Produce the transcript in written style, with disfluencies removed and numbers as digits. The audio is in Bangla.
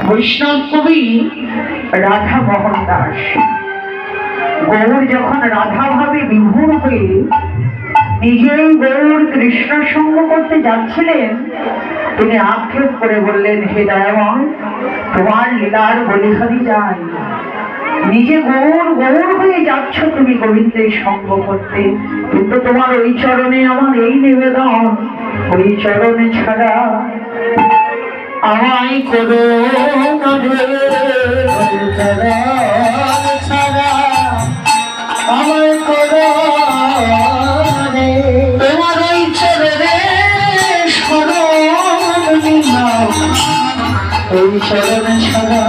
বৈষ্ণব কবি রাধা মোহন দাস গৌর যখন রাধা ভাবে বিভোর হয়ে নিজেই গৌর কৃষ্ণ সঙ্গ করতে যাচ্ছিলেন, তিনি আক্ষেপ করে বললেন, হে দয়াময়, তোমার লীলার বলিহারি যাই, নিজে গৌর গৌর হয়ে যাচ্ছ তুমি গোবিন্দের সঙ্গ করতে, কিন্তু তোমার ওই চরণে আমার এই নিবেদন, ওই চরণে ছাড়া আমায় করো ছাড়া আমায় করো, তোমার ওই চরণে স্মরণ নাও, ওই চরণে ছাড়া